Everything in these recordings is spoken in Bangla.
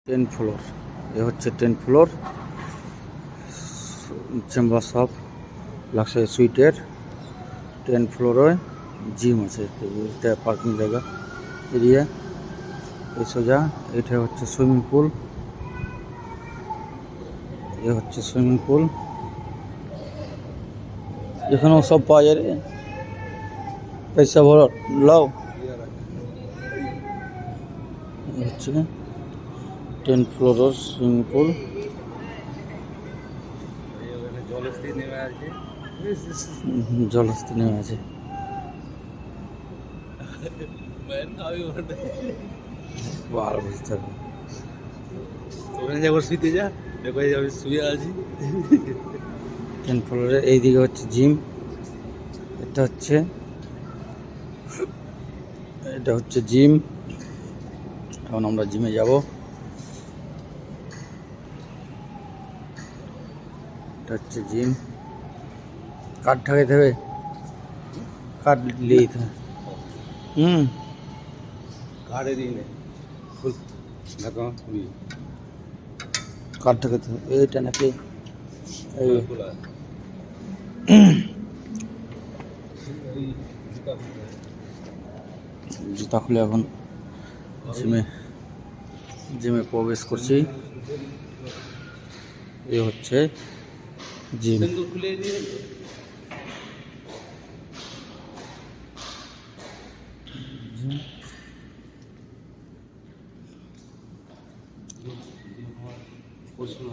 10 ফ্লোর, এ হচ্ছে 10 ফ্লোর চেম্বার্স অফ লাক্সারি সুইটের 10 ফ্লোরে জিম আছে। এটা পার্কিং জায়গা এরিয়া। এই সোজা এটা হচ্ছে সুইমিং পুল, এ হচ্ছে সুইমিং পুল। এখানেও সব পাওয়া যায় রে, পয়সা ভরো লাও। হচ্ছে 10 ফ্লোরের সুইমিং পুল। জলস্থির নেমে আছে। ভালো বুঝতে হবে। ওখানে যাবো শুইতে যা, দেখো আমি শুয়ে আছি। 10 ফ্লোরে এইদিকে হচ্ছে জিম, এটা হচ্ছে জিম। এখন আমরা জিমে যাব। এটা হচ্ছে জিম। কার্ড ঠাকাইতে হবে, কার্ড নিয়ে যেতে হবে। কার্ডে দিই না, ফুল দেখো কার্ড ঠাকাইতে হবে। এইটা নাকি এই জুতা খুলে এখন জিমে প্রবেশ করছি। এ হচ্ছে জিম। খুলে দিয়ে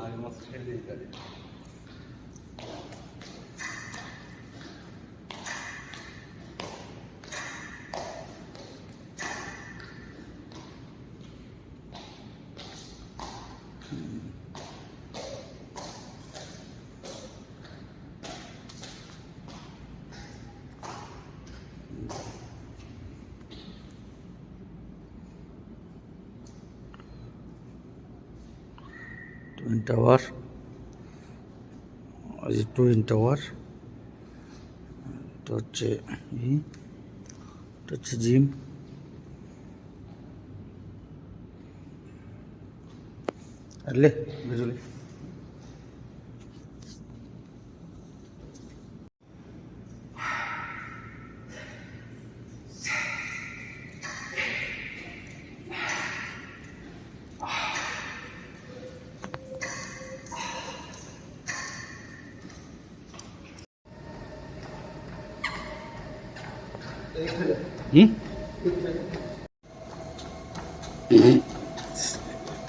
আগের মাস ছেড়ে দিয়ে যাবে। Twin tower, twin tower. এটা হচ্ছে জিম। আরে বুঝলি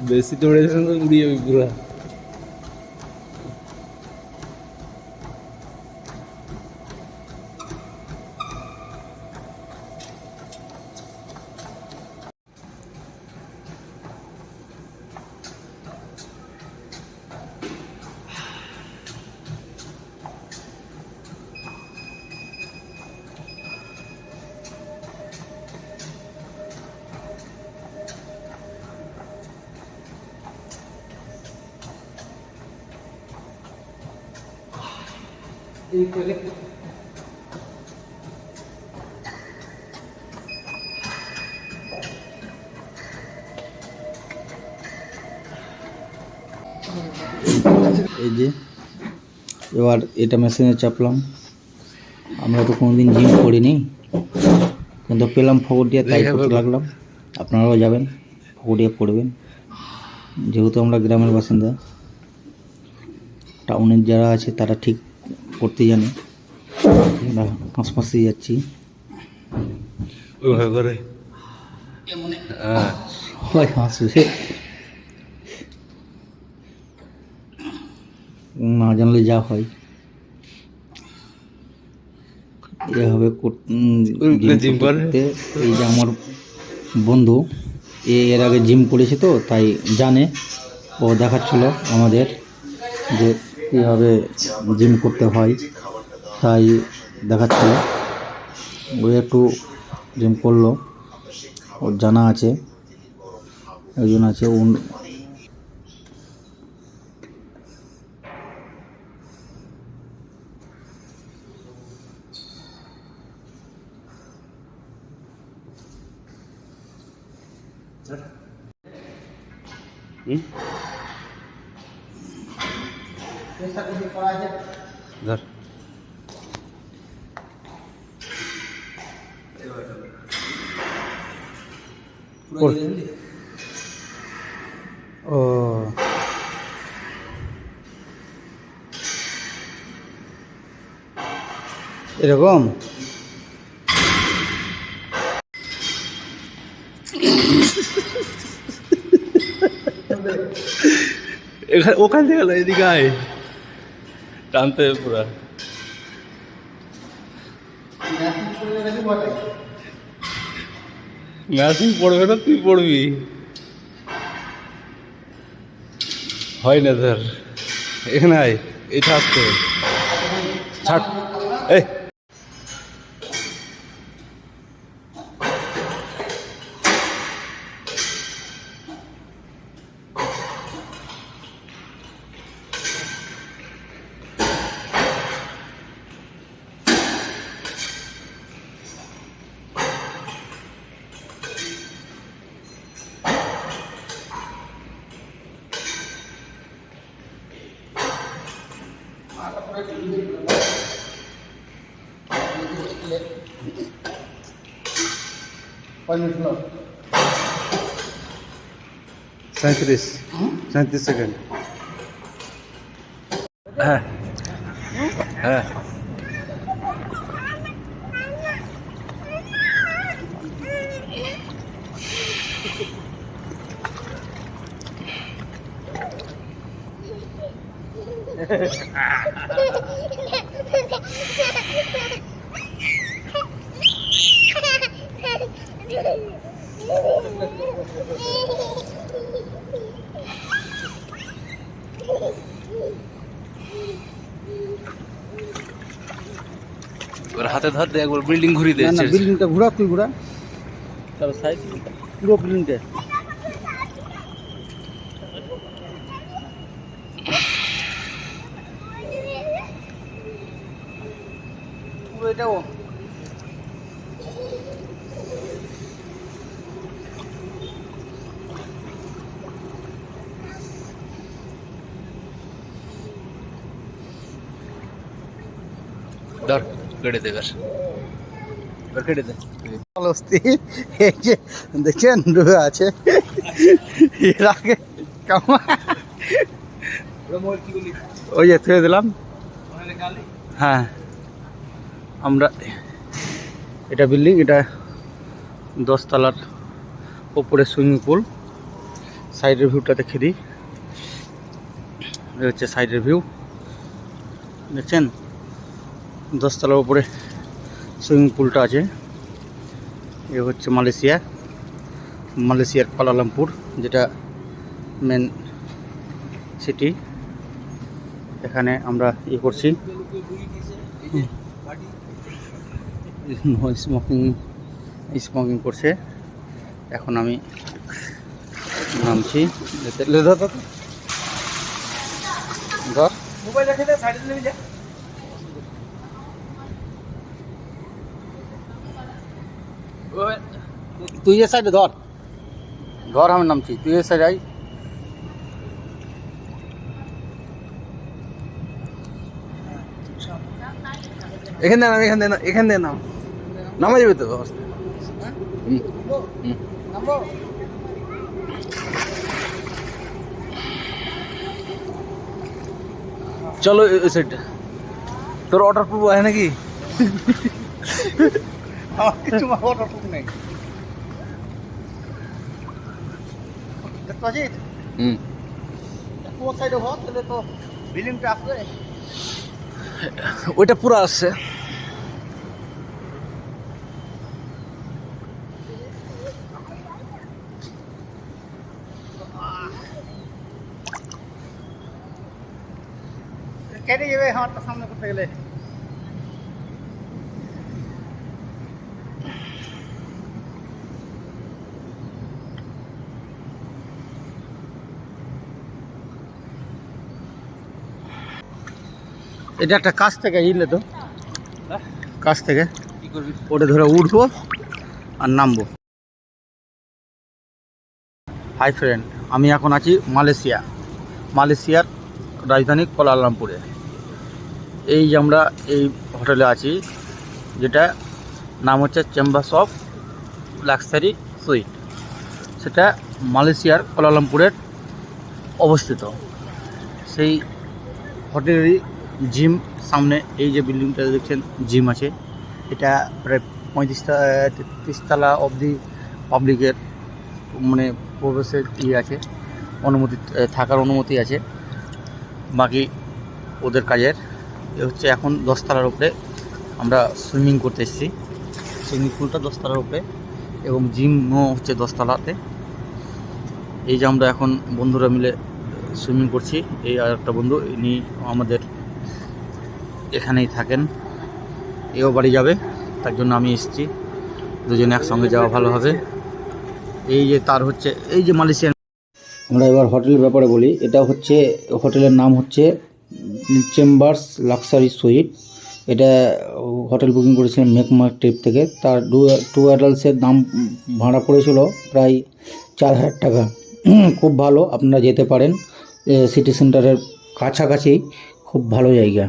বেশি দৌড়েছে তো উড়ে যাবি পুরা। এই যে এবার এটা মেশিনে চাপলাম। আমরা তো কোনোদিন জিম করিনি, কিন্তু পেলাম ফকটিয়া, তাই করতে লাগলাম। আপনারাও যাবেন, ফকটিয়া করবেন। যেহেতু আমরা গ্রামের বাসিন্দা, টাউনের যারা আছে তারা ঠিক করতে জানে। আমরা হাঁসফাঁসে যাচ্ছি ওইভাবে করে সবাই হাসবে, না জানলে যা হয় এভাবে জিম করে। এই যে আমার বন্ধু এর আগে জিম করেছে, তো তাই জানে। ও দেখাচ্ছিল আমাদের যে কীভাবে জিম করতে হয়, তাই দেখাচ্ছিল। ও একটু জিম করলো, ওর জানা আছে, একজন আছে। হুম ধর ও এরকম ওখান থেকে গেল এদিকে আয় টানতে হবে পুরা ম্যাচিং পড়বে না তুই পড়বি হয় না ধর এখানে আয় এটা আসতে ছাড় এই सैंतीस 37 सेकंड হ্যাঁ হ্যাঁ এবার হাতে ধর দে একবার বিল্ডিং ঘুরিয়ে দে না না বিল্ডিংটা ঘোরা তুই ঘোরা তাহলে সাইড পুরো বিল্ডিংটা পুরো এটাও ধর কেটে দে এবার এবার কেটে দে অস্তি এই যে দেখছেন ডুবে আছে এর আগে কামা ওই যে থুয়ে দিলাম হ্যাঁ আমরা এটা বিল্ডিং এটা 10 তলার উপরে সুইমিং পুল সাইডের ভিউটা দেখে দিই এই হচ্ছে সাইডের ভিউ দেখছেন 10 তলার উপরে সুইমিং পুলটা আছে এ হচ্ছে মালয়েশিয়ার কুয়ালালামপুর যেটা মেন সিটি এখানে আমরা করছি স্মোকিং করছে এখন আমি নামছি ধর মোবাইল রেখে দে সাইডে নিয়ে যা তুই এ সাইডে ধর আমি নামছি তুই এ সাইডে আই এখান দিয়ে নাম নামা যাবে তো চলো ওই সাইডটা তোর অর্ডার প্রুফ আছে নাকি আমার কিছু অটোটুক নেই দেখতে পাচ্ছিস কোন সাইডে হওয়া তাহলে তো বিল্ডিংটা আসবে ওইটা পুরো আসছে কেটে যাবে হাতটা সামনে করতে গেলে এটা একটা কাছ থেকে ইলে তো কাছ থেকে কি করবি ওটা ধরে উঠবো আর নামবো হাই ফ্রেন্ড আমি এখন আছি মালয়েশিয়ার রাজধানী কুয়ালালামপুরে। এই যে আমরা এই হোটেলে আছি, যেটা নাম হচ্ছে চেম্বার্স অফ লাক্সারি সুইট, সেটা মালয়েশিয়ার কুয়ালালামপুরের অবস্থিত। সেই হোটেলেরই জিম সামনে, এই যে বিল্ডিংটা দেখছেন জিম আছে, এটা প্রায় 33 তলা অবধি পাবলিকের মানে প্রবেশের আছে, অনুমতি, থাকার অনুমতি আছে। বাকি ওদের কাজের হচ্ছে এখন 10 তলার উপরে আমরা সুইমিং করতে এসেছি। সুইমিং পুলটা 10 তলার উপরে এবং জিমও হচ্ছে 10 তলাতে। এই যে আমরা এখন বন্ধুরা মিলে সুইমিং করছি। এই আর একটা বন্ধু, ইনি আমাদের এখানেই থাকেন, এও বাড়ি যাবে, তার জন্য আমি এসেছি। দুজনে একসঙ্গে যাওয়া ভালো হবে। এই যে তার হচ্ছে এই যে মালয়েশিয়ান। আমরা এবার হোটেলের ব্যাপারে বলি। এটা হচ্ছে হোটেলের নাম হচ্ছে চেম্বার্স লাক্সারি সুইট। এটা হোটেল বুকিং করেছিলেন মেকমার্ক ট্রিপ থেকে। তার টু অ্যাডাল্টসের দাম ভাড়া পড়েছিল প্রায় 4000 টাকা। খুব ভালো, আপনারা যেতে পারেন। সিটি সেন্টারের কাছাকাছি, খুব ভালো জায়গা।